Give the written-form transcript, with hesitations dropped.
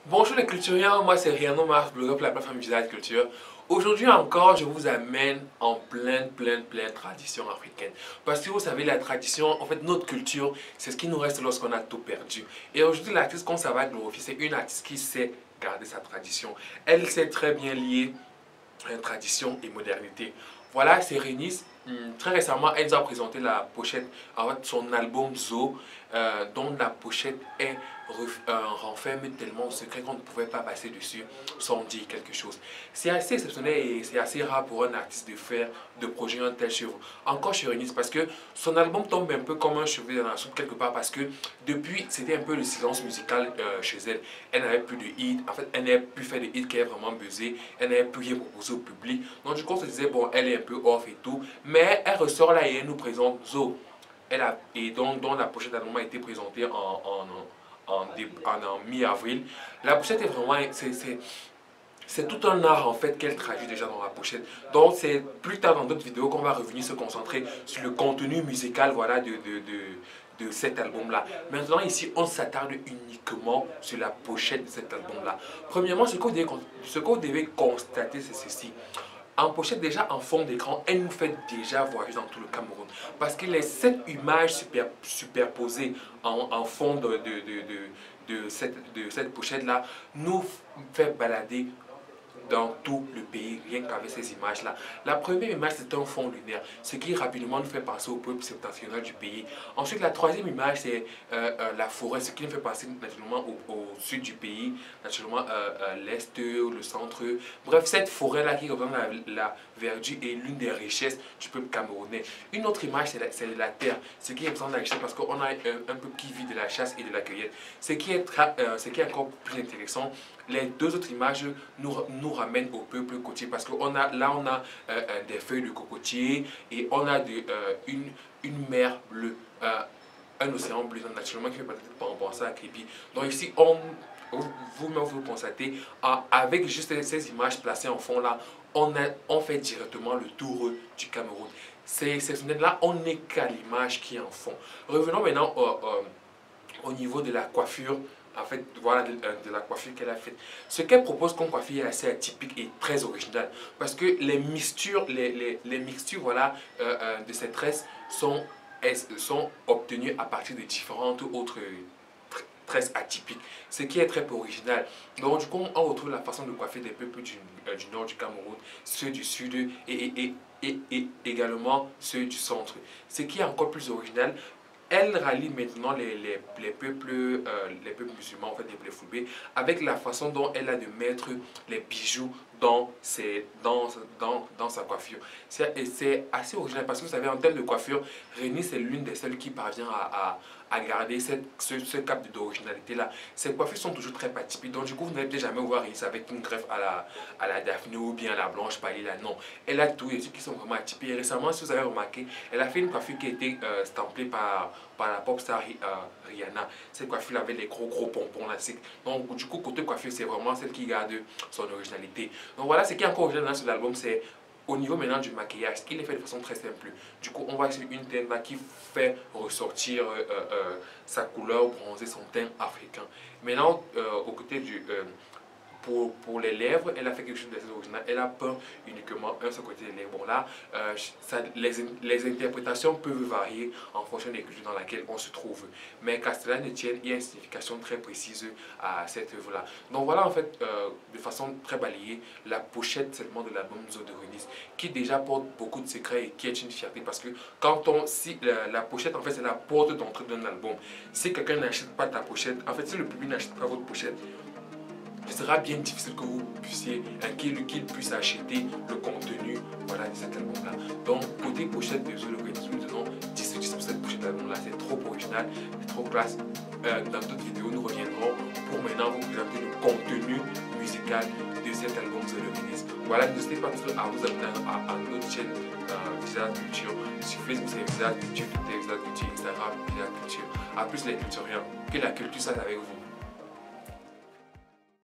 Bonjour les culturiens, moi c'est Riano Mars, blogueur pour la plateforme Visa Culture. Aujourd'hui encore, je vous amène en pleine tradition africaine. Parce que vous savez, la tradition, en fait notre culture, c'est ce qui nous reste lorsqu'on a tout perdu. Et aujourd'hui, l'artiste qu'on ça va glorifier, c'est une artiste qui sait garder sa tradition. Elle sait très bien lier tradition et modernité. Voilà, c'est Rénis. Très récemment, elle nous a présenté la pochette, en fait, son album Zo, dont la pochette renferme tellement de secrets qu'on ne pouvait pas passer dessus sans dire quelque chose. C'est assez exceptionnel et c'est assez rare pour un artiste de faire de projet un tel cheveu. Encore chez Rénis, parce que son album tombe un peu comme un cheveu dans la soupe quelque part, parce que depuis, c'était un peu le silence musical chez elle. Elle n'avait plus de hit, en fait, elle n'avait plus fait de hit qui est vraiment buzzé, elle n'avait plus rien proposé au public. Donc du coup, on se disait, bon, elle est un peu off et tout, mais elle ressort là et elle nous présente Zo. Et donc, la pochette album a été présentée en mi-avril. La pochette est vraiment, c'est tout un art en fait qu'elle traduit déjà dans la pochette. Donc c'est plus tard dans d'autres vidéos qu'on va revenir se concentrer sur le contenu musical voilà, de cet album-là. Maintenant ici, on s'attarde uniquement sur la pochette de cet album-là. Premièrement, ce que vous devez constater, c'est ceci. En pochette, déjà en fond d'écran, elle nous fait déjà voyager dans tout le Cameroun. Parce que les 7 images superposées en fond de cette pochette-là nous fait balader dans tout le pays, rien qu'avec ces images-là. La première image, c'est un fond lunaire, ce qui rapidement nous fait penser au peuple septentrional du pays. Ensuite, la troisième image, c'est la forêt, ce qui nous fait penser naturellement au sud du pays, naturellement l'est, le centre. Bref, cette forêt-là qui représente la verdure est l'une des richesses du peuple camerounais. Une autre image, c'est la terre, ce qui représente la richesse parce qu'on a un peuple qui vit de la chasse et de la cueillette. Ce qui est encore plus intéressant, les deux autres images nous ramènent au peuple côtier parce que on a des feuilles de cocotier et on a une mer bleue, un océan bleu naturellement qui fait penser à Crépi. Donc ici, vous-même vous constatez, avec juste ces images placées en fond là, on fait directement le tour du Cameroun. Ces fenêtres-là, on n'est qu'à l'image qui est en fond. Revenons maintenant au niveau de la coiffure. En fait, voilà de la coiffure qu'elle a faite. Ce qu'elle propose comme coiffure est assez atypique et très original. Parce que les mixtures, les mixtures voilà, de cette tresse sont obtenues à partir de différentes autres tresses atypiques. Ce qui est très peu original. Donc, du coup, on retrouve la façon de coiffer des peuples du nord du Cameroun, ceux du sud et également ceux du centre. Ce qui est encore plus original, elle rallie maintenant les peuples musulmans, en fait, les Fulbe, avec la façon dont elle a de mettre les bijoux dans sa coiffure. C'est assez original parce que vous savez, en termes de coiffure, Rénie, c'est l'une des seules qui parvient à garder ce cap d'originalité-là. Ses coiffures sont toujours très atypiques, donc du coup, vous n'allez peut-être jamais voir Rénie avec une greffe à la Daphné ou bien à la Blanche Pali, là, non. Elle a tous les trucs qui sont vraiment atypiques. Et récemment, si vous avez remarqué, elle a fait une coiffure qui a été stamplée par la pop star Rihanna. Cette coiffure avait les gros pompons là. Donc du coup, côté coiffure, c'est vraiment celle qui garde son originalité. Donc voilà, ce qui est encore original sur l'album, c'est au niveau maintenant du maquillage, il est fait de façon très simple. Du coup, on va sur une teinte là qui fait ressortir sa couleur bronzée, son teint africain. Maintenant, au côté du pour les lèvres, elle a fait quelque chose d'assez original. Elle a peint uniquement un seul côté des lèvres. Bon là, les interprétations peuvent varier en fonction des cultures dans laquelle on se trouve. Mais qu'à cela ne tienne, il y a une signification très précise à cette œuvre-là. Donc voilà en fait, de façon très balayée, la pochette seulement de l'album Zo de Rénis, qui déjà porte beaucoup de secrets et qui est une fierté parce que si la pochette en fait c'est la porte d'entrée d'un album. Si quelqu'un n'achète pas ta pochette, en fait si le public n'achète pas votre pochette, ce sera bien difficile que vous puissiez, qu'il puisse acheter le contenu voilà, de cet album-là. Donc, côté pochette de The Lorenz, nous donnons 10 sur 10 pour cette pochette d'album-là. C'est trop original, c'est trop classe. Dans d'autres vidéos, nous reviendrons pour maintenant vous présenter le contenu musical de cet album The Lorenz. Voilà, n'hésitez pas à vous abonner à notre chaîne Visa Culture. Sur Facebook, c'est Visa Culture, Twitter, Visa Culture, Instagram, Visa Culture. A plus les culturiens, que la culture soit avec vous.